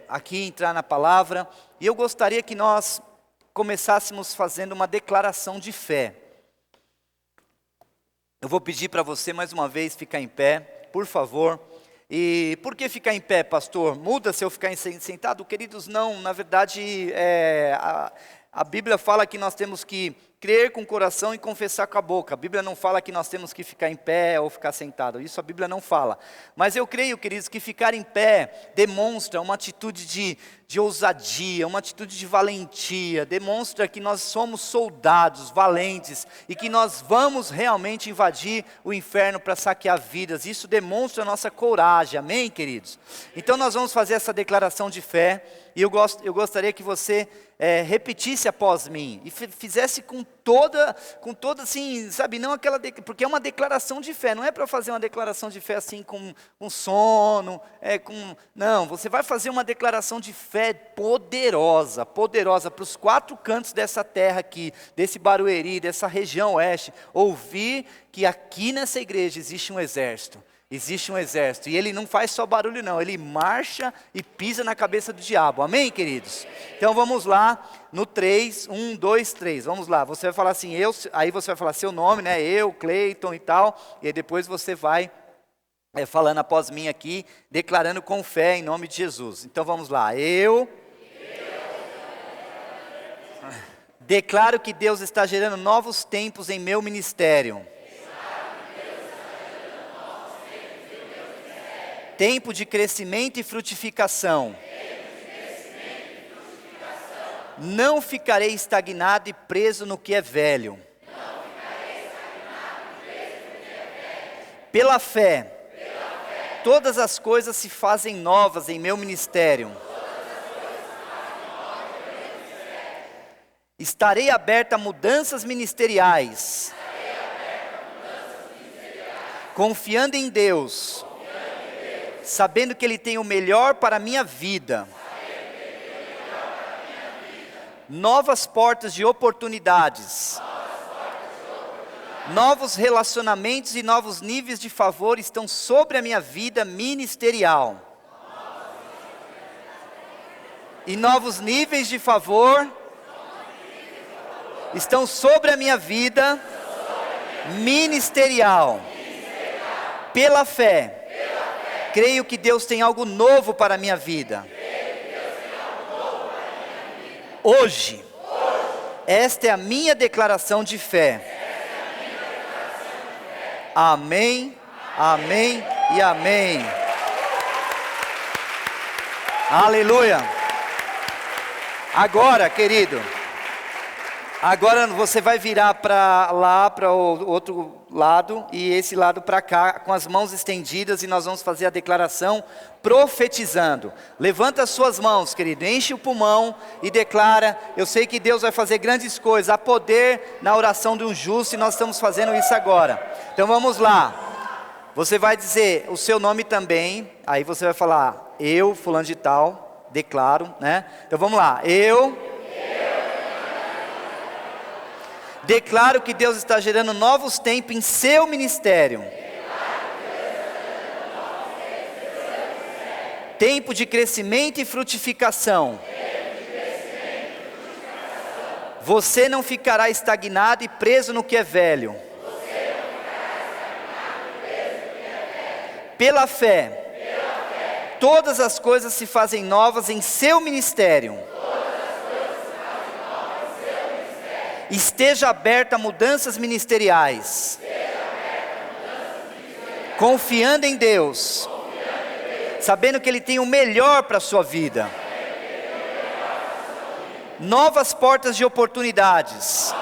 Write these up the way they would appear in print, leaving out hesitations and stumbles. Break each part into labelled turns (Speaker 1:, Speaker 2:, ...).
Speaker 1: aqui entrar na palavra, e eu gostaria que nós começássemos fazendo uma declaração de fé. Eu vou pedir para você mais uma vez ficar em pé, por favor. E por que ficar em pé, pastor? Muda se eu ficar sentado? Queridos, não, na verdade, a Bíblia fala que nós temos que crer com o coração e confessar com a boca. A Bíblia não fala que nós temos que ficar em pé ou ficar sentado. Isso a Bíblia não fala. Mas eu creio, queridos, que ficar em pé demonstra uma atitude de ousadia, uma atitude de valentia. Demonstra que nós somos soldados, valentes, e que nós vamos realmente invadir o inferno para saquear vidas. Isso demonstra a nossa coragem. Amém, queridos? Então nós vamos fazer essa declaração de fé. E eu gostaria que você repetisse após mim e fizesse com toda assim, sabe, não aquela, porque é uma declaração de fé, não é para fazer uma declaração de fé assim com sono, não, você vai fazer uma declaração de fé poderosa para os 4 cantos dessa terra aqui, desse Barueri, dessa região oeste, ouvir que aqui nessa igreja existe um exército. Existe um exército, e ele não faz só barulho não, ele marcha e pisa na cabeça do diabo, amém, queridos? Então vamos lá, no 3, 1, 2, 3, vamos lá, você vai falar assim, aí você vai falar seu nome, né, eu, Cleiton e tal, e aí depois você vai falando após mim aqui, declarando com fé em nome de Jesus. Então vamos lá, eu declaro que Deus está gerando novos tempos em meu ministério. Tempo de crescimento e frutificação. Não ficarei estagnado e preso no que é velho. Pela fé, todas as coisas se fazem novas em meu ministério. Estarei aberto a mudanças ministeriais. Confiando em Deus. Sabendo que Ele tem o melhor para a minha vida. Novas portas de oportunidades. Novos relacionamentos e novos níveis de favor estão sobre a minha vida ministerial. E novos níveis de favor estão sobre a minha vida ministerial. Pela fé. Creio que Deus tem algo novo para a minha vida. Hoje, esta é a minha declaração de fé. Amém, amém e amém. Aleluia. Agora, querido, agora você vai virar para lá, para o outro lado, e esse lado para cá, com as mãos estendidas, e nós vamos fazer a declaração profetizando. Levanta as suas mãos, querido, enche o pulmão e declara. Eu sei que Deus vai fazer grandes coisas, há poder na oração de um justo, e nós estamos fazendo isso agora. Então vamos lá, você vai dizer o seu nome também, aí você vai falar, eu, fulano de tal, declaro, né? Então vamos lá, eu declaro que Deus está gerando novos tempos em seu ministério. Tempo de crescimento e frutificação. Você não ficará estagnado e preso no que é velho. Pela fé, todas as coisas se fazem novas em seu ministério. Esteja aberto a mudanças ministeriais. Confiando em Deus. Sabendo que Ele tem o melhor para a sua vida. Novas portas de oportunidades.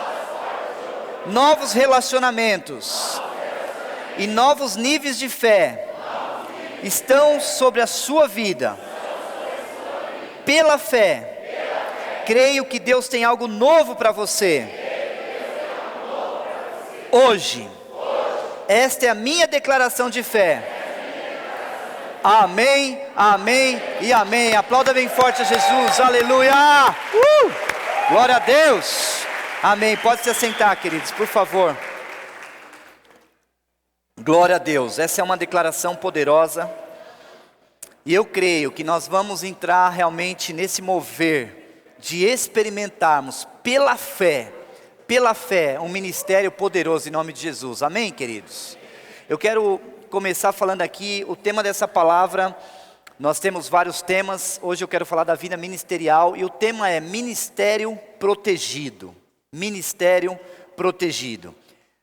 Speaker 1: Novos relacionamentos. E novos níveis de fé. Estão sobre a sua vida. Pela fé. Creio que Deus tem algo novo para você. Hoje. Esta é a minha declaração de fé. Amém, amém e amém. Aplauda bem forte a Jesus. Aleluia. Glória a Deus. Amém. Pode se assentar, queridos, por favor. Glória a Deus. Essa é uma declaração poderosa. E eu creio que nós vamos entrar realmente nesse mover de experimentarmos pela fé, um ministério poderoso em nome de Jesus. Amém, queridos? Eu quero começar falando aqui, o tema dessa palavra, nós temos vários temas, hoje eu quero falar da vida ministerial, e o tema é ministério protegido. Ministério protegido.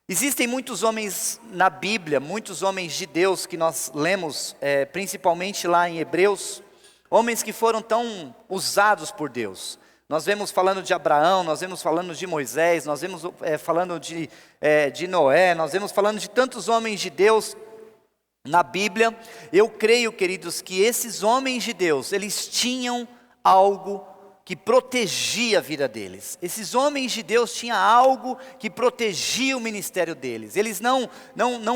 Speaker 1: Existem muitos homens na Bíblia, muitos homens de Deus que nós lemos, principalmente lá em Hebreus, homens que foram tão usados por Deus. Nós vemos falando de Abraão, nós vemos falando de Moisés, nós vemos falando de Noé, nós vemos falando de tantos homens de Deus na Bíblia. Eu creio, queridos, que esses homens de Deus, eles tinham algo que protegia a vida deles. Esses homens de Deus tinham algo que protegia o ministério deles. Eles não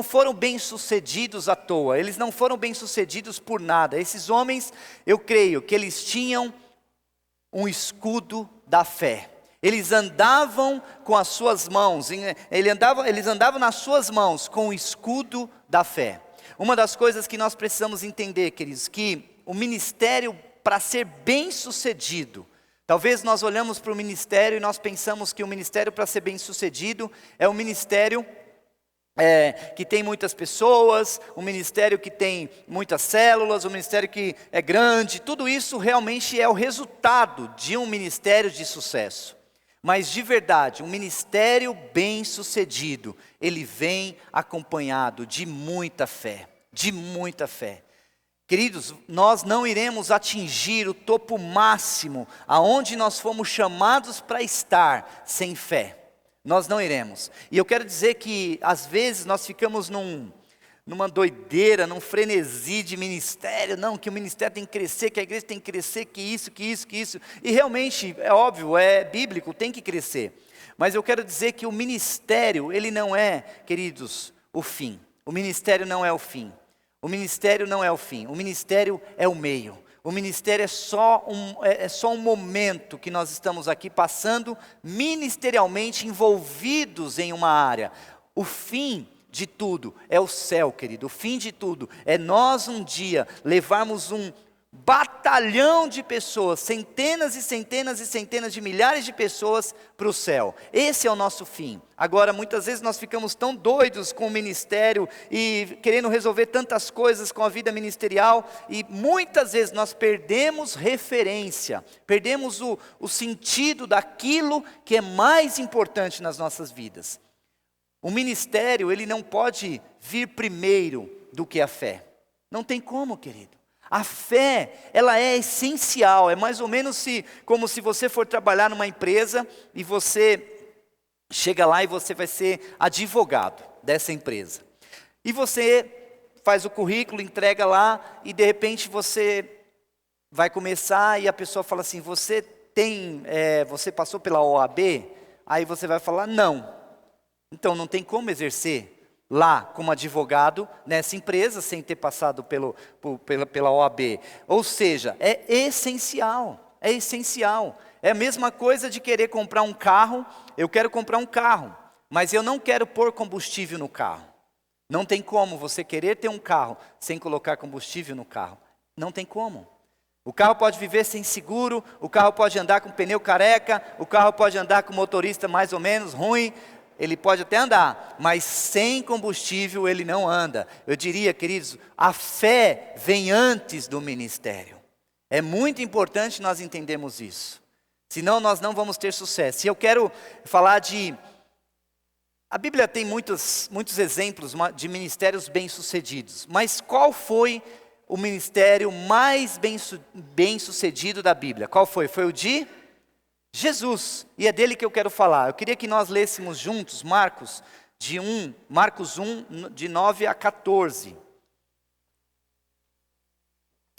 Speaker 1: foram bem-sucedidos à toa, eles não foram bem-sucedidos por nada. Esses homens, eu creio que eles tinham um escudo da fé. Eles andavam com as suas mãos, eles andavam nas suas mãos com o escudo da fé. Uma das coisas que nós precisamos entender, queridos, que o ministério, para ser bem-sucedido, talvez nós olhamos para o ministério e nós pensamos que o ministério, para ser bem-sucedido, é um ministério que tem muitas pessoas, um ministério que tem muitas células, um ministério que é grande. Tudo isso realmente é o resultado de um ministério de sucesso. Mas de verdade, um ministério bem-sucedido, ele vem acompanhado de muita fé, de muita fé. Queridos, nós não iremos atingir o topo máximo, aonde nós fomos chamados para estar, sem fé. Nós não iremos. E eu quero dizer que, às vezes, nós ficamos numa doideira, num frenesi de ministério. Não, que o ministério tem que crescer, que a igreja tem que crescer, que isso. E realmente, é óbvio, é bíblico, tem que crescer. Mas eu quero dizer que o ministério, ele não é, queridos, o fim. O ministério não é o fim. O ministério não é o fim, o ministério é o meio. O ministério é só um momento que nós estamos aqui passando ministerialmente envolvidos em uma área. O fim de tudo é o céu, querido. O fim de tudo é nós um dia levarmos um batalhão de pessoas, centenas e centenas e centenas de milhares de pessoas para o céu. Esse é o nosso fim. Agora, muitas vezes nós ficamos tão doidos com o ministério e querendo resolver tantas coisas com a vida ministerial, e muitas vezes nós perdemos referência, perdemos o sentido daquilo que é mais importante nas nossas vidas. O ministério, ele não pode vir primeiro do que a fé. Não tem como, querido. A fé, ela é essencial, é mais ou menos como se você for trabalhar numa empresa e você chega lá e você vai ser advogado dessa empresa. E você faz o currículo, entrega lá e de repente você vai começar e a pessoa fala assim, você passou pela OAB? Aí você vai falar, não. Então não tem como exercer lá como advogado nessa empresa sem ter passado pela OAB. Ou seja, é essencial, é essencial. É a mesma coisa de querer comprar um carro. Eu quero comprar um carro, mas eu não quero pôr combustível no carro. Não tem como você querer ter um carro sem colocar combustível no carro. Não tem como. O carro pode viver sem seguro, o carro pode andar com pneu careca, o carro pode andar com motorista mais ou menos ruim. Ele pode até andar, mas sem combustível ele não anda. Eu diria, queridos, a fé vem antes do ministério. É muito importante nós entendermos isso. Senão nós não vamos ter sucesso. E eu quero falar a Bíblia tem muitos exemplos de ministérios bem-sucedidos. Mas qual foi o ministério mais bem-sucedido da Bíblia? Qual foi? Foi o de Jesus, e é dele que eu quero falar. Eu queria que nós lêssemos juntos Marcos 1, de 9 a 14.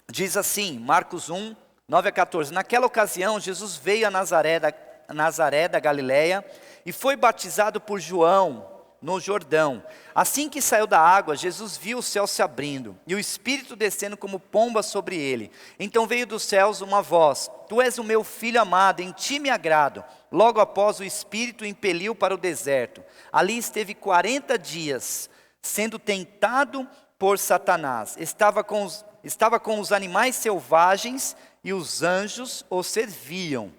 Speaker 1: Diz assim, Marcos 1, 9 a 14. Naquela ocasião, Jesus veio a Nazaré da Galileia e foi batizado por João no Jordão. Assim que saiu da água, Jesus viu o céu se abrindo e o Espírito descendo como pomba sobre ele. Então veio dos céus uma voz: Tu és o meu filho amado, em ti me agrado. Logo após, o Espírito o impeliu para o deserto. Ali esteve 40 dias, sendo tentado por Satanás. Estava com estava com os animais selvagens e os anjos o serviam.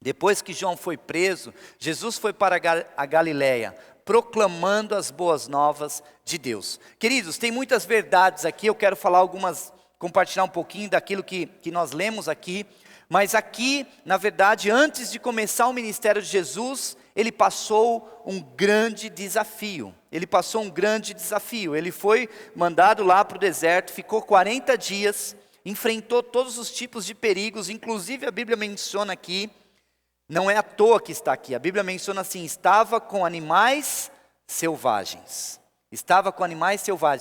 Speaker 1: Depois que João foi preso, Jesus foi para a Galiléia, proclamando as boas novas de Deus. Queridos, tem muitas verdades aqui, eu quero falar compartilhar um pouquinho daquilo que nós lemos aqui. Mas aqui, na verdade, antes de começar o ministério de Jesus, ele passou um grande desafio. Ele foi mandado lá para o deserto, ficou 40 dias, enfrentou todos os tipos de perigos, inclusive a Bíblia menciona aqui, não é à toa que está aqui, a Bíblia menciona assim, estava com animais selvagens.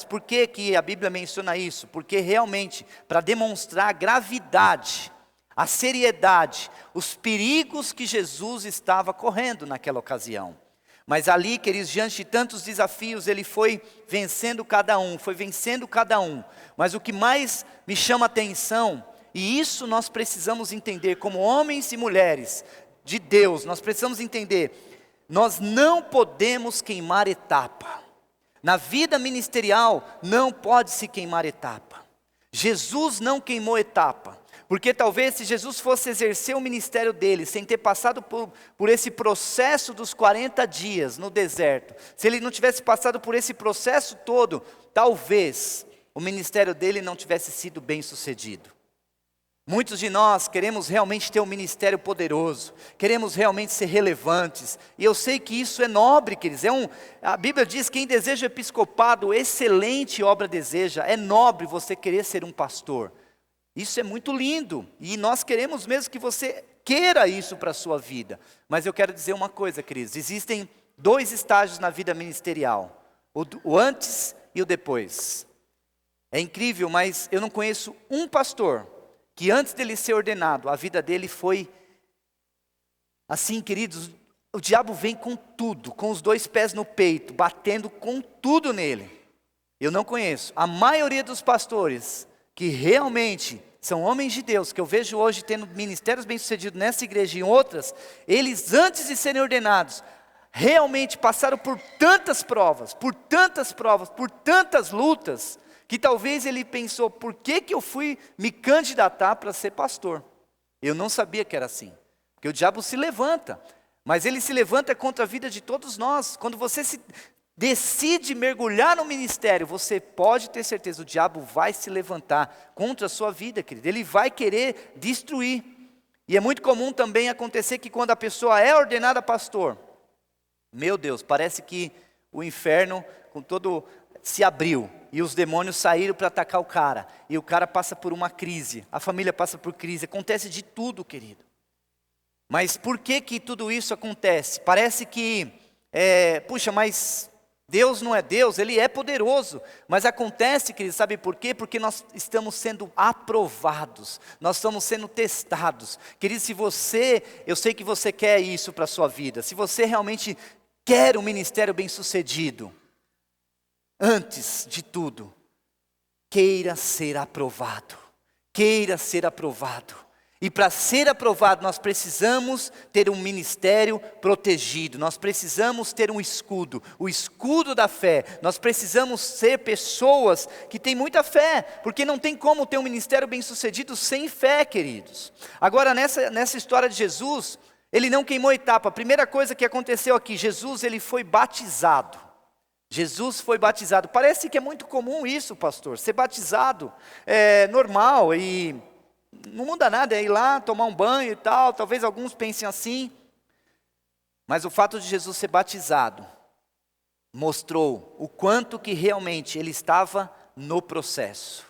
Speaker 1: Por que que a Bíblia menciona isso? Porque realmente, para demonstrar a gravidade, a seriedade, os perigos que Jesus estava correndo naquela ocasião. Mas ali, queridos, diante de tantos desafios, ele foi vencendo cada um. Mas o que mais me chama a atenção, e isso nós precisamos entender como homens e mulheres de Deus, nós precisamos entender, nós não podemos queimar etapa. Na vida ministerial, não pode se queimar etapa. Jesus não queimou etapa. Porque talvez se Jesus fosse exercer o ministério dele, sem ter passado por esse processo dos 40 dias no deserto, se ele não tivesse passado por esse processo todo, talvez o ministério dele não tivesse sido bem sucedido. Muitos de nós queremos realmente ter um ministério poderoso, queremos realmente ser relevantes, e eu sei que isso é nobre, queridos, a Bíblia diz que quem deseja o episcopado, excelente obra deseja, é nobre você querer ser um pastor. Isso é muito lindo, e nós queremos mesmo que você queira isso para a sua vida. Mas eu quero dizer uma coisa, queridos, existem 2 estágios na vida ministerial, o antes e o depois. É incrível, mas eu não conheço um pastor que antes dele ser ordenado, a vida dele foi assim, queridos, o diabo vem com tudo, com os 2 pés no peito, batendo com tudo nele. Eu não conheço. A maioria dos pastores que realmente são homens de Deus, que eu vejo hoje tendo ministérios bem-sucedidos nessa igreja e em outras, eles antes de serem ordenados, realmente passaram por tantas provas, por tantas lutas, que talvez ele pensou, por que eu fui me candidatar para ser pastor? Eu não sabia que era assim, porque o diabo se levanta, mas ele se levanta contra a vida de todos nós. Quando você decide mergulhar no ministério, você pode ter certeza, o diabo vai se levantar contra a sua vida, querido. Ele vai querer destruir. E é muito comum também acontecer que quando a pessoa é ordenada pastor, meu Deus, parece que o inferno se abriu. E os demônios saíram para atacar o cara. E o cara passa por uma crise, a família passa por crise, acontece de tudo, querido. Mas por que tudo isso acontece? Parece que, mas Deus não é Deus, Ele é poderoso. Mas acontece, querido, sabe por quê? Porque nós estamos sendo aprovados, nós estamos sendo testados. Querido, eu sei que você quer isso para a sua vida, se você realmente quer um ministério bem-sucedido, antes de tudo, queira ser aprovado. E para ser aprovado, nós precisamos ter um ministério protegido, nós precisamos ter um escudo, o escudo da fé. Nós precisamos ser pessoas que têm muita fé, porque não tem como ter um ministério bem-sucedido sem fé, queridos. Agora, nessa história de Jesus, ele não queimou etapa. A primeira coisa que aconteceu aqui, Jesus ele foi batizado. Parece que é muito comum isso, pastor, ser batizado é normal e não muda nada, é ir lá tomar um banho e tal, talvez alguns pensem assim. Mas o fato de Jesus ser batizado mostrou o quanto que realmente ele estava no processo.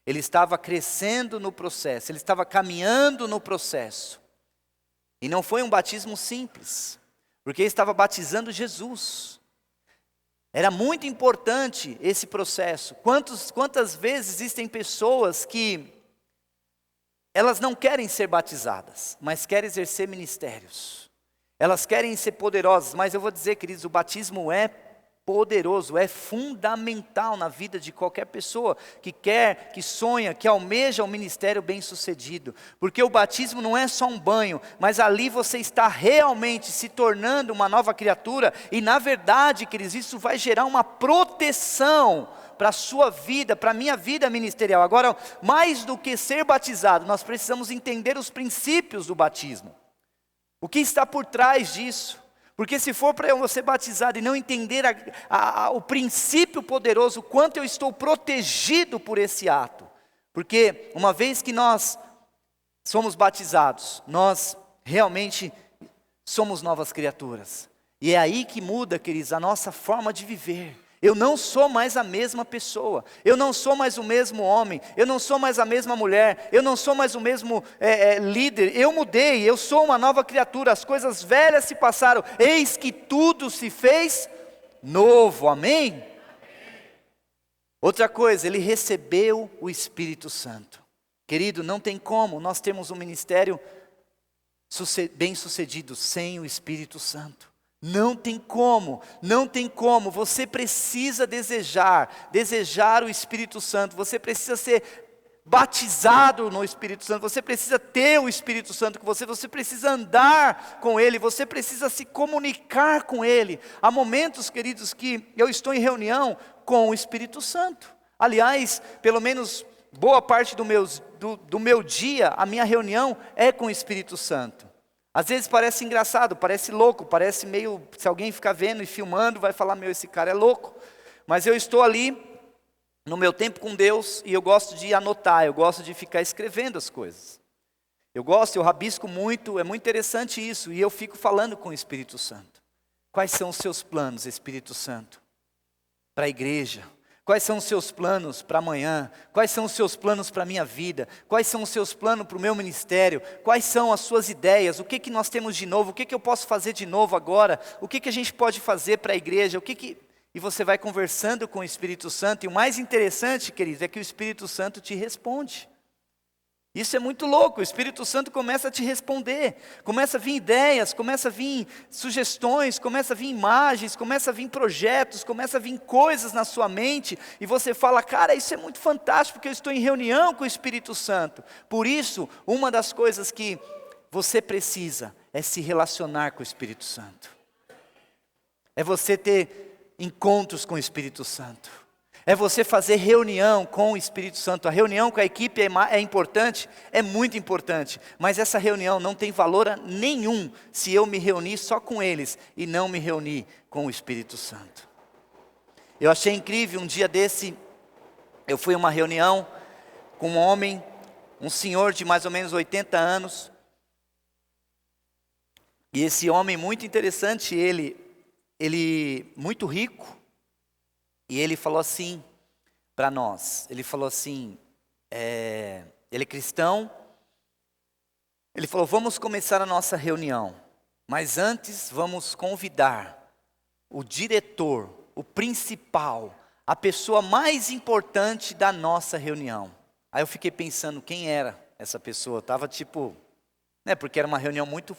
Speaker 1: Ele estava crescendo no processo, ele estava caminhando no processo. E não foi um batismo simples, porque ele estava batizando Jesus. Era muito importante esse processo. Quantas vezes existem pessoas que elas não querem ser batizadas, mas querem exercer ministérios. Elas querem ser poderosas, mas eu vou dizer, queridos, o batismo é poderoso, é fundamental na vida de qualquer pessoa que quer, que sonha, que almeja um ministério bem-sucedido. Porque o batismo não é só um banho, mas ali você está realmente se tornando uma nova criatura. E na verdade, queridos, isso vai gerar uma proteção para a sua vida, para a minha vida ministerial. Agora, mais do que ser batizado, nós precisamos entender os princípios do batismo. O que está por trás disso? Porque se for para eu ser batizado e não entender o princípio poderoso, o quanto eu estou protegido por esse ato. Porque uma vez que nós somos batizados, nós realmente somos novas criaturas. E é aí que muda, queridos, a nossa forma de viver. Eu não sou mais a mesma pessoa, eu não sou mais o mesmo homem, eu não sou mais a mesma mulher, eu não sou mais o mesmo líder, eu mudei, eu sou uma nova criatura, as coisas velhas se passaram, eis que tudo se fez novo, amém? Outra coisa, ele recebeu o Espírito Santo. Querido, não tem como nós termos um ministério bem sucedido sem o Espírito Santo. Não tem como, você precisa desejar o Espírito Santo, você precisa ser batizado no Espírito Santo, você precisa ter o Espírito Santo com você precisa andar com Ele, você precisa se comunicar com Ele. Há momentos, queridos, que eu estou em reunião com o Espírito Santo. Aliás, pelo menos boa parte do meu dia, a minha reunião é com o Espírito Santo. Às vezes parece engraçado, parece louco, parece meio, se alguém ficar vendo e filmando, vai falar, esse cara é louco. Mas eu estou ali, no meu tempo com Deus, e eu gosto de anotar, eu gosto de ficar escrevendo as coisas. Eu rabisco muito, é muito interessante isso, e eu fico falando com o Espírito Santo. Quais são os seus planos, Espírito Santo, para a igreja? Quais são os seus planos para amanhã? Quais são os seus planos para a minha vida? Quais são os seus planos para o meu ministério? Quais são as suas ideias? O que nós temos de novo? O que eu posso fazer de novo agora? O que a gente pode fazer para a igreja? E você vai conversando com o Espírito Santo. E o mais interessante, queridos, é que o Espírito Santo te responde. Isso é muito louco, o Espírito Santo começa a te responder, começa a vir ideias, começa a vir sugestões, começa a vir imagens, começa a vir projetos, começa a vir coisas na sua mente, e você fala, cara, isso é muito fantástico, porque eu estou em reunião com o Espírito Santo. Por isso, uma das coisas que você precisa é se relacionar com o Espírito Santo. É você ter encontros com o Espírito Santo. É você fazer reunião com o Espírito Santo. A reunião com a equipe é importante, é muito importante. Mas essa reunião não tem valor nenhum se eu me reunir só com eles e não me reunir com o Espírito Santo. Eu achei incrível, um dia desse, eu fui a uma reunião com um homem, um senhor de mais ou menos 80 anos. E esse homem muito interessante, ele muito rico. E ele falou assim para nós, ele falou assim, ele é cristão, ele falou, vamos começar a nossa reunião, mas antes vamos convidar o diretor, o principal, a pessoa mais importante da nossa reunião. Aí eu fiquei pensando, quem era essa pessoa? Estava tipo, porque era uma reunião muito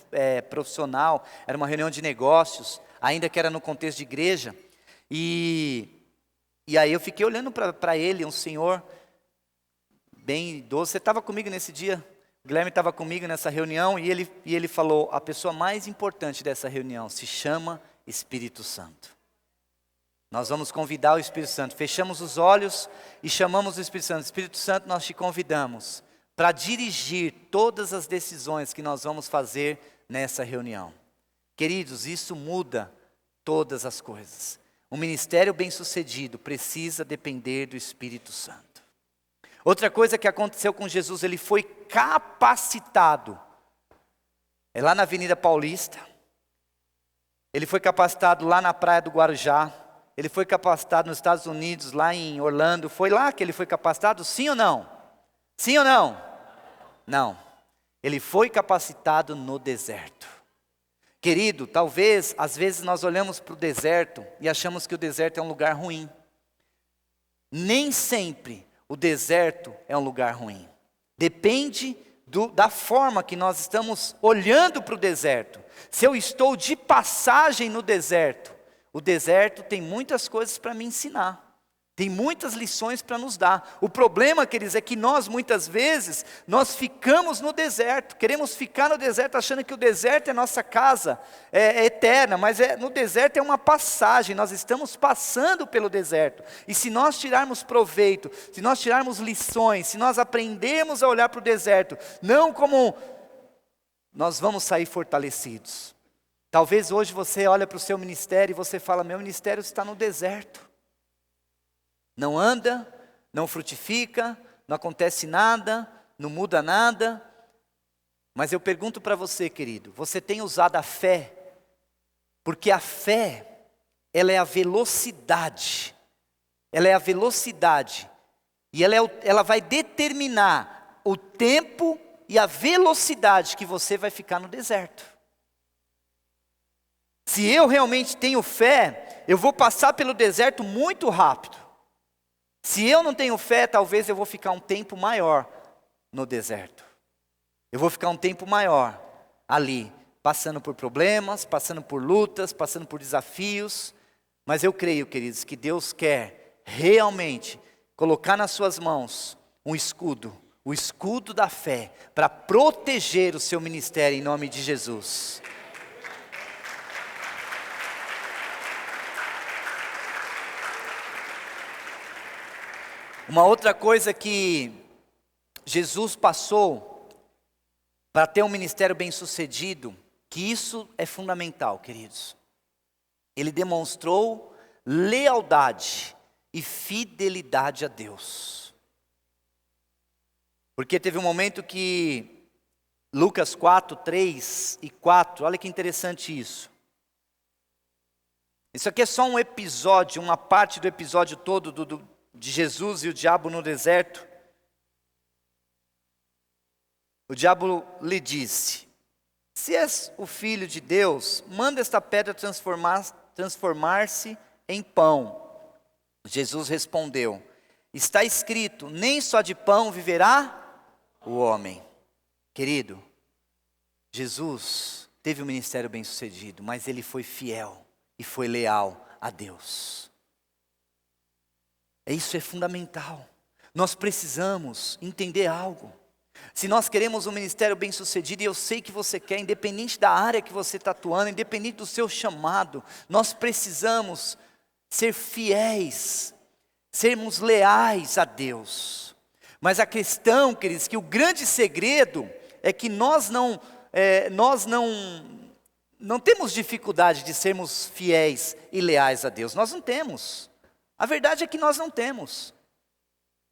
Speaker 1: profissional, era uma reunião de negócios, ainda que era no contexto de igreja, E aí eu fiquei olhando para ele, um senhor bem idoso. Você estava comigo nesse dia? O Guilherme estava comigo nessa reunião e ele falou, a pessoa mais importante dessa reunião se chama Espírito Santo. Nós vamos convidar o Espírito Santo. Fechamos os olhos e chamamos o Espírito Santo. Espírito Santo, nós te convidamos para dirigir todas as decisões que nós vamos fazer nessa reunião. Queridos, isso muda todas as coisas. Um ministério bem-sucedido precisa depender do Espírito Santo. Outra coisa que aconteceu com Jesus, ele foi capacitado. É lá na Avenida Paulista. Ele foi capacitado lá na Praia do Guarujá. Ele foi capacitado nos Estados Unidos, lá em Orlando. Foi lá que ele foi capacitado? Sim ou não? Sim ou não? Não. Ele foi capacitado no deserto. Querido, talvez, às vezes nós olhamos para o deserto e achamos que o deserto é um lugar ruim. Nem sempre o deserto é um lugar ruim. Depende da forma que nós estamos olhando para o deserto. Se eu estou de passagem no deserto, o deserto tem muitas coisas para me ensinar. Tem muitas lições para nos dar. O problema, queridos, é que nós muitas vezes, nós ficamos no deserto. Queremos ficar no deserto achando que o deserto é nossa casa, é eterna. Mas no deserto é uma passagem, nós estamos passando pelo deserto. E se nós tirarmos proveito, se nós tirarmos lições, se nós aprendermos a olhar para o deserto, não como nós vamos sair fortalecidos. Talvez hoje você olha para o seu ministério e você fala, meu ministério está no deserto. Não anda, não frutifica, não acontece nada, não muda nada. Mas eu pergunto para você, querido, você tem usado a fé? Porque a fé, ela é a velocidade. Ela é a velocidade. E ela vai determinar o tempo e a velocidade que você vai ficar no deserto. Se eu realmente tenho fé, eu vou passar pelo deserto muito rápido. Se eu não tenho fé, talvez eu vou ficar um tempo maior no deserto. Eu vou ficar um tempo maior ali, passando por problemas, passando por lutas, passando por desafios. Mas eu creio, queridos, que Deus quer realmente colocar nas suas mãos um escudo, o escudo da fé, para proteger o seu ministério em nome de Jesus. Uma outra coisa que Jesus passou para ter um ministério bem-sucedido, que isso é fundamental, queridos. Ele demonstrou lealdade e fidelidade a Deus. Porque teve um momento que Lucas 4, 3 e 4, olha que interessante isso. Isso aqui é só um episódio, uma parte do episódio todo de Jesus e o diabo no deserto. O diabo lhe disse, se és o filho de Deus, manda esta pedra transformar-se em pão. Jesus respondeu, está escrito, nem só de pão viverá o homem. Querido, Jesus teve um ministério bem-sucedido, mas ele foi fiel e foi leal a Deus. Isso é fundamental. Nós precisamos entender algo. Se nós queremos um ministério bem-sucedido, e eu sei que você quer, independente da área que você está atuando, independente do seu chamado, nós precisamos ser fiéis, sermos leais a Deus. Mas a questão, queridos, que o grande segredo é que nós não temos dificuldade de sermos fiéis e leais a Deus. Nós não temos. A verdade é que nós não temos.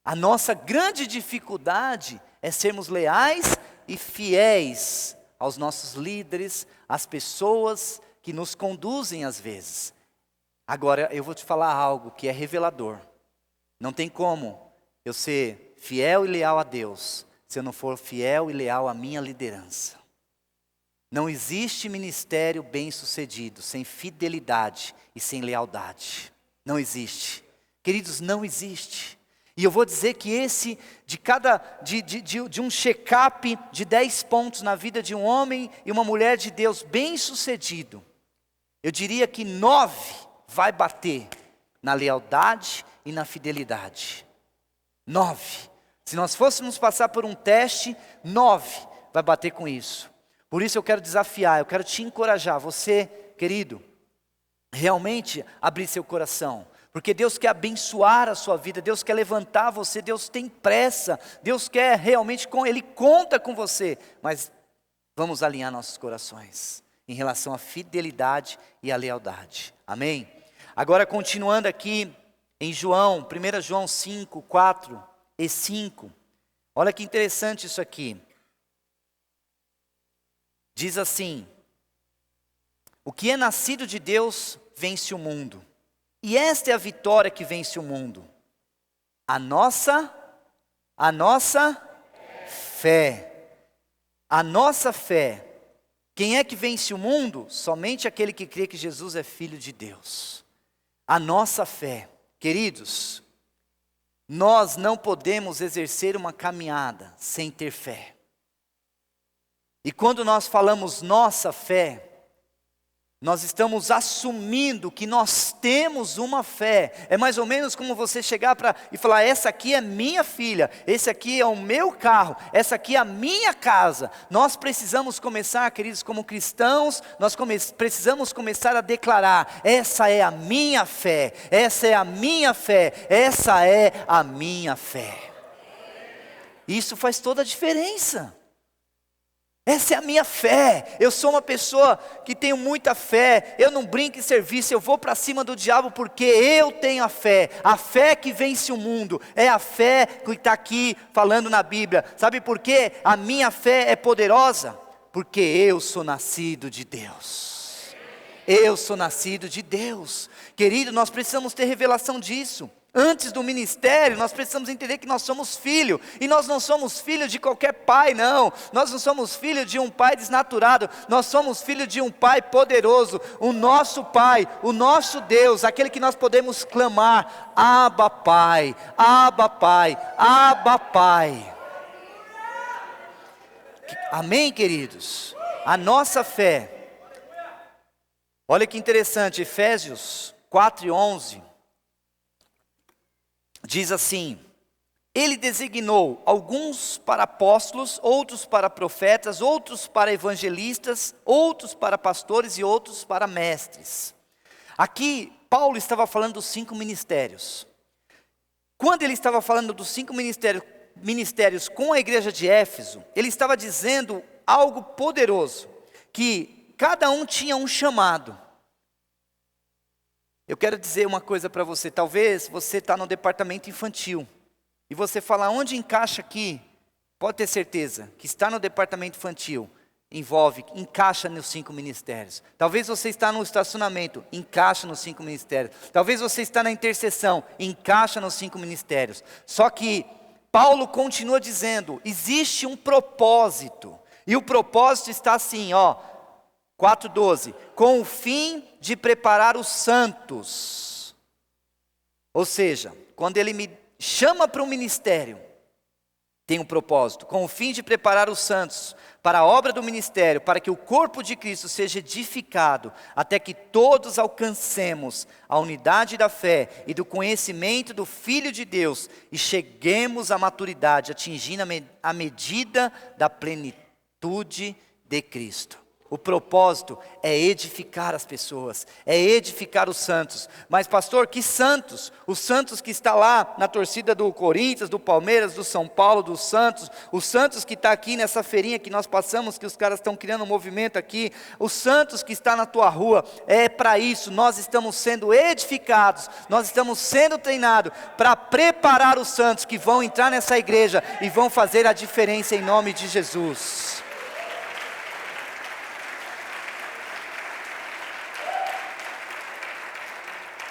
Speaker 1: A nossa grande dificuldade é sermos leais e fiéis aos nossos líderes, às pessoas que nos conduzem às vezes. Agora, eu vou te falar algo que é revelador. Não tem como eu ser fiel e leal a Deus, se eu não for fiel e leal à minha liderança. Não existe ministério bem-sucedido sem fidelidade e sem lealdade. Não existe. Queridos, não existe. E eu vou dizer que esse, de um check-up de 10 pontos na vida de um homem e uma mulher de Deus bem-sucedido, eu diria que 9 vai bater na lealdade e na fidelidade. 9. Se nós fôssemos passar por um teste, 9 vai bater com isso. Por isso eu quero desafiar, eu quero te encorajar, você, querido, realmente abrir seu coração. Porque Deus quer abençoar a sua vida, Deus quer levantar você, Deus tem pressa, Deus quer realmente, Ele conta com você. Mas vamos alinhar nossos corações em relação à fidelidade e à lealdade. Amém? Agora continuando aqui em João, 1 João 5, 4 e 5. Olha que interessante isso aqui. Diz assim, o que é nascido de Deus vence o mundo. E esta é a vitória que vence o mundo. A nossa fé. A nossa fé. Quem é que vence o mundo? Somente aquele que crê que Jesus é Filho de Deus. A nossa fé. Queridos, nós não podemos exercer uma caminhada sem ter fé. E quando nós falamos nossa fé, Nós estamos assumindo que nós temos uma fé. É mais ou menos como você chegar e falar: essa aqui é minha filha, esse aqui é o meu carro, essa aqui é a minha casa. Nós precisamos começar, queridos, como cristãos, precisamos começar a declarar: essa é a minha fé, essa é a minha fé, essa é a minha fé. Isso faz toda a diferença. Essa é a minha fé. Eu sou uma pessoa que tenho muita fé. Eu não brinco em serviço, eu vou para cima do diabo porque eu tenho a fé. A fé que vence o mundo é a fé que está aqui falando na Bíblia. Sabe por quê? A minha fé é poderosa porque eu sou nascido de Deus. Eu sou nascido de Deus. Querido, nós precisamos ter revelação disso. Antes do ministério, nós precisamos entender que nós somos filhos. E nós não somos filhos de qualquer pai, não. Nós não somos filhos de um pai desnaturado. Nós somos filhos de um pai poderoso. O nosso pai, o nosso Deus, aquele que nós podemos clamar: Abba Pai, Abba Pai, Abba Pai. Amém, queridos? A nossa fé. Olha que interessante, Efésios 4:11. Diz assim: Ele designou alguns para apóstolos, outros para profetas, outros para evangelistas, outros para pastores e outros para mestres. Aqui, Paulo estava falando dos 5 ministérios. Quando ele estava falando dos 5 ministérios com a igreja de Éfeso, ele estava dizendo algo poderoso, que cada um tinha um chamado. Eu quero dizer uma coisa para você: talvez você está no departamento infantil, e você fala: onde encaixa aqui? Pode ter certeza que está no departamento infantil, encaixa nos 5 ministérios. Talvez você está no estacionamento, encaixa nos 5 ministérios. Talvez você está na intercessão, encaixa nos 5 ministérios. Só que Paulo continua dizendo: existe um propósito, e o propósito está assim, 4:12, com o fim de preparar os santos. Ou seja, quando ele me chama para um ministério, tem um propósito, com o fim de preparar os santos para a obra do ministério, para que o corpo de Cristo seja edificado, até que todos alcancemos a unidade da fé e do conhecimento do Filho de Deus, e cheguemos à maturidade, atingindo a medida da plenitude de Cristo. O propósito é edificar as pessoas, é edificar os santos. Mas pastor, que santos? Os santos que está lá na torcida do Corinthians, do Palmeiras, do São Paulo, dos Santos. Os santos que está aqui nessa feirinha que nós passamos, que os caras estão criando um movimento aqui. Os santos que está na tua rua. É para isso, nós estamos sendo edificados. Nós estamos sendo treinados para preparar os santos que vão entrar nessa igreja e vão fazer a diferença em nome de Jesus.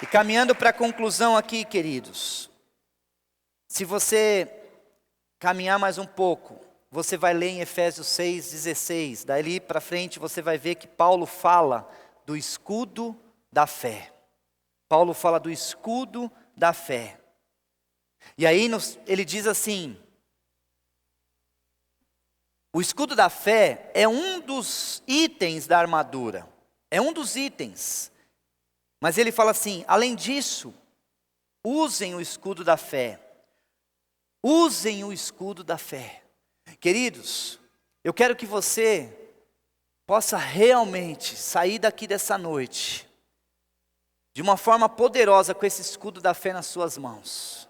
Speaker 1: E caminhando para a conclusão aqui, queridos, se você caminhar mais um pouco, você vai ler em Efésios 6:16, dali para frente você vai ver que Paulo fala do escudo da fé. Paulo fala do escudo da fé. E aí ele diz assim: o escudo da fé é um dos itens da armadura, é um dos itens. Mas ele fala assim: além disso, usem o escudo da fé. Usem o escudo da fé. Queridos, eu quero que você possa realmente sair daqui dessa noite de uma forma poderosa com esse escudo da fé nas suas mãos.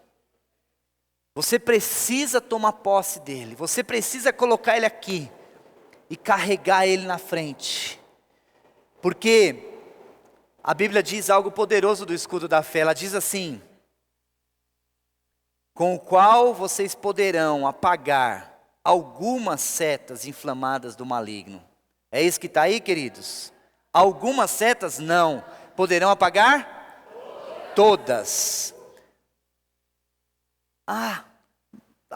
Speaker 1: Você precisa tomar posse dele. Você precisa colocar ele aqui e carregar ele na frente. Porque a Bíblia diz algo poderoso do escudo da fé. Ela diz assim: com o qual vocês poderão apagar algumas setas inflamadas do maligno. É isso que está aí, queridos? Algumas setas não. Poderão apagar? Todas. A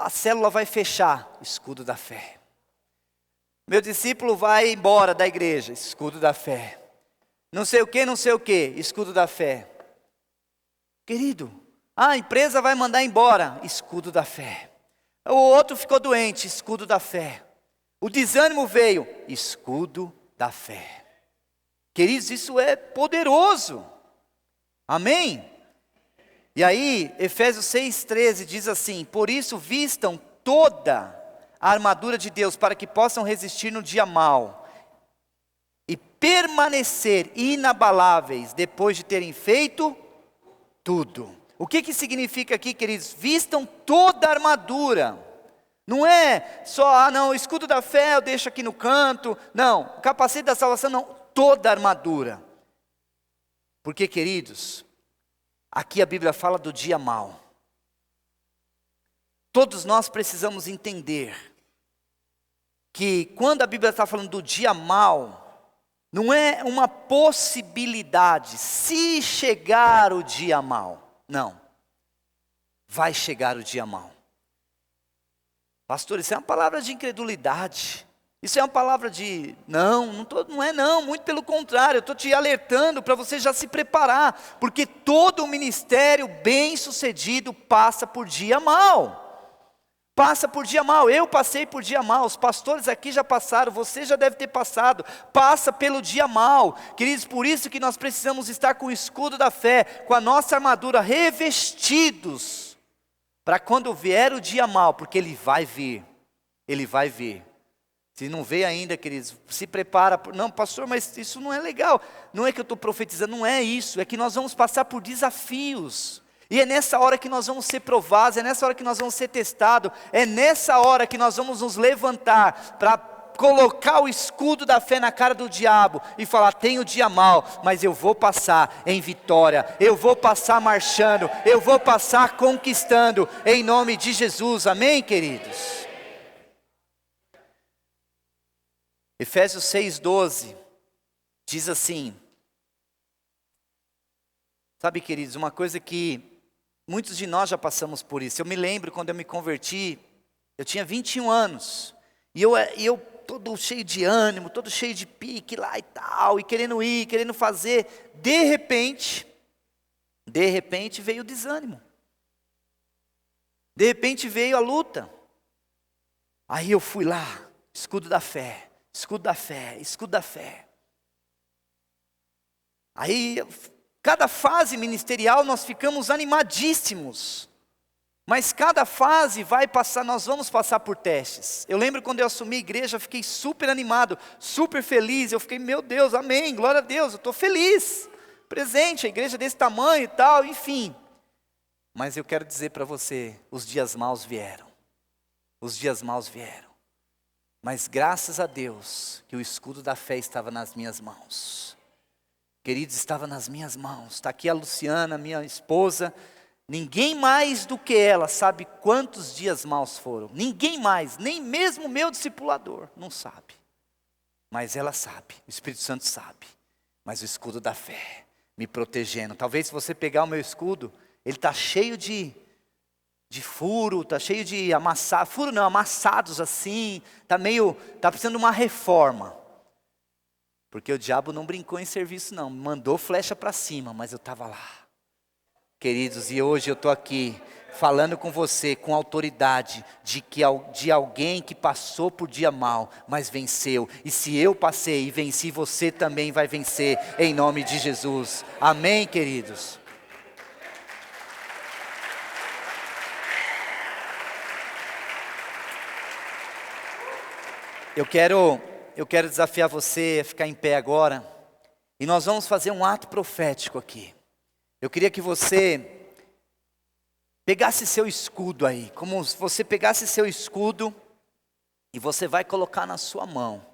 Speaker 1: célula vai fechar. Escudo da fé. Meu discípulo vai embora da igreja. Escudo da fé. Não sei o que, escudo da fé. Querido, a empresa vai mandar embora, escudo da fé. O outro ficou doente, escudo da fé. O desânimo veio, escudo da fé. Queridos, isso é poderoso. Amém? E aí, Efésios 6,13 diz assim: por isso vistam toda a armadura de Deus, para que possam resistir no dia mau, e permanecer inabaláveis, depois de terem feito tudo. O que significa aqui, queridos? Vistam toda a armadura. Não é só, não, o escudo da fé eu deixo aqui no canto. Não, o capacete da salvação não, toda a armadura. Porque, queridos, aqui a Bíblia fala do dia mau. Todos nós precisamos entender que quando a Bíblia está falando do dia mau, não é uma possibilidade, se chegar o dia mau. Não, vai chegar o dia mau. Pastor, isso é uma palavra de incredulidade. Isso é uma palavra de, não é não, muito pelo contrário, eu estou te alertando para você já se preparar, porque todo o ministério bem sucedido passa por dia mau. Passa por dia mau, eu passei por dia mau, os pastores aqui já passaram, você já deve ter passado, passa pelo dia mau. Queridos, por isso que nós precisamos estar com o escudo da fé, com a nossa armadura revestidos, para quando vier o dia mau, porque ele vai vir, ele vai vir. Se não veio ainda, queridos, se prepara. Não, pastor, mas isso não é legal. Não é que eu estou profetizando, não é isso. É que nós vamos passar por desafios. E é nessa hora que nós vamos ser provados, é nessa hora que nós vamos ser testados. É nessa hora que nós vamos nos levantar para colocar o escudo da fé na cara do diabo e falar: tem o dia mau, mas eu vou passar em vitória, eu vou passar marchando, eu vou passar conquistando, em nome de Jesus, amém, queridos? Efésios 6,12 diz assim, sabe, queridos, uma coisa que muitos de nós já passamos por isso. Eu me lembro quando eu me converti, eu tinha 21 anos, e eu todo cheio de ânimo, todo cheio de pique lá e tal, e querendo ir, querendo fazer. De repente veio o desânimo. De repente veio a luta. Aí eu fui lá, escudo da fé, escudo da fé, escudo da fé. Aí, cada fase ministerial nós ficamos animadíssimos. Mas cada fase vai passar, nós vamos passar por testes. Eu lembro quando eu assumi a igreja, eu fiquei super animado, super feliz. Eu fiquei, meu Deus, amém, glória a Deus, eu estou feliz. Presente, a igreja desse tamanho e tal, enfim. Mas eu quero dizer para você, os dias maus vieram. Os dias maus vieram. Mas graças a Deus, que o escudo da fé estava nas minhas mãos. Queridos, estava nas minhas mãos. Está aqui a Luciana, minha esposa. Ninguém mais do que ela sabe quantos dias maus foram. Ninguém mais, nem mesmo o meu discipulador, não sabe. Mas ela sabe, o Espírito Santo sabe. Mas o escudo da fé, me protegendo. Talvez se você pegar o meu escudo, ele está cheio de furo, está cheio de amassados assim. Está precisando de uma reforma. Porque o diabo não brincou em serviço não, mandou flecha para cima, mas eu estava lá. Queridos, e hoje eu estou aqui falando com você com autoridade de alguém que passou por dia mau, mas venceu. E se eu passei e venci, você também vai vencer, em nome de Jesus. Amém, queridos? Eu quero desafiar você a ficar em pé agora, e nós vamos fazer um ato profético aqui. Eu queria que você pegasse seu escudo aí, como se você pegasse seu escudo e você vai colocar na sua mão.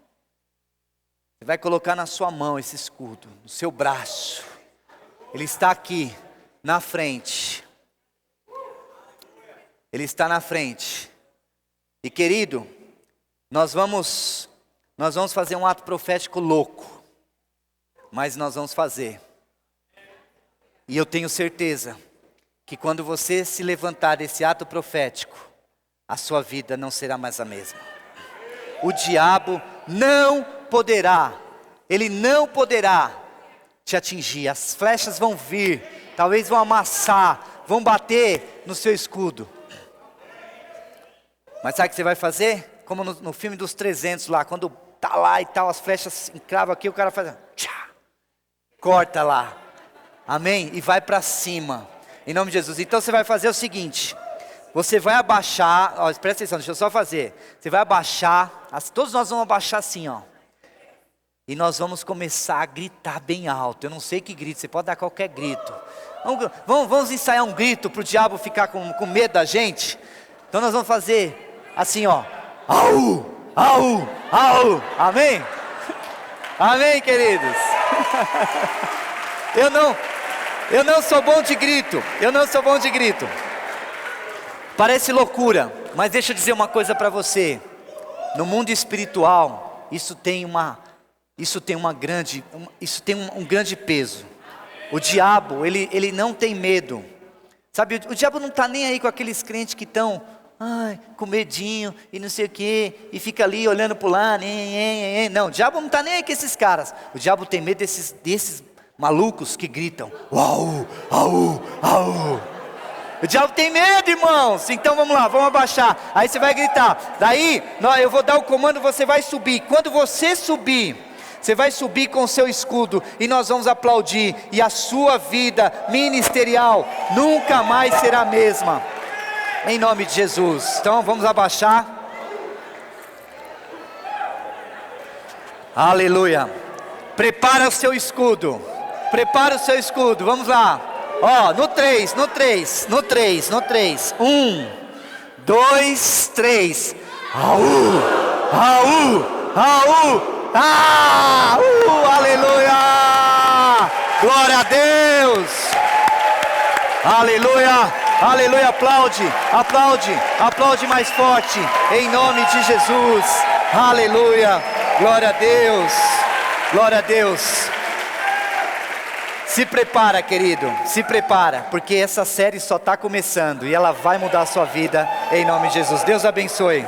Speaker 1: Você vai colocar na sua mão esse escudo, no seu braço. Ele está aqui, na frente. Ele está na frente. E querido, nós vamos fazer um ato profético louco. Mas nós vamos fazer. E eu tenho certeza que quando você se levantar desse ato profético, a sua vida não será mais a mesma. O diabo não poderá, ele não poderá te atingir. As flechas vão vir, talvez vão amassar, vão bater no seu escudo. Mas sabe o que você vai fazer? Como no filme dos 300 lá, quando tá lá e tal, as flechas encravam aqui, o cara faz tchá. corta lá. Amém? E vai para cima. Em nome de Jesus. Então você vai fazer o seguinte. Você vai abaixar. Ó, presta atenção, deixa eu só fazer. Você vai abaixar. Todos nós vamos abaixar assim, ó. E nós vamos começar a gritar bem alto. Eu não sei que grito. Você pode dar qualquer grito. Vamos ensaiar um grito para o diabo ficar com medo da gente. Então nós vamos fazer assim, ó. Au! Au! Au! Amém? Amém, queridos? Eu não sou bom de grito. Eu não sou bom de grito. Parece loucura, mas deixa eu dizer uma coisa para você. No mundo espiritual, isso tem um grande peso. O diabo, ele não tem medo. Sabe, o diabo não está nem aí com aqueles crentes que estão com medinho e não sei o que, e fica ali olhando para lá. Não, o diabo não está nem aí com esses caras. O diabo tem medo desses malucos que gritam. Uau, au, au. O diabo tem medo, irmãos. Então vamos lá, vamos abaixar. Aí você vai gritar. Daí, eu vou dar o comando, você vai subir. Quando você subir, você vai subir com o seu escudo. E nós vamos aplaudir. E a sua vida ministerial nunca mais será a mesma. Em nome de Jesus. Então vamos abaixar. Aleluia. Prepara o seu escudo. Prepara o seu escudo. Vamos lá. Ó, no 3. 1, 2, 3. Aleluia! Glória a Deus! Aleluia! Aleluia! Aplaude mais forte, em nome de Jesus. Aleluia! Glória a Deus! Glória a Deus! Se prepara, querido, se prepara, porque essa série só está começando e ela vai mudar a sua vida, em nome de Jesus. Deus abençoe.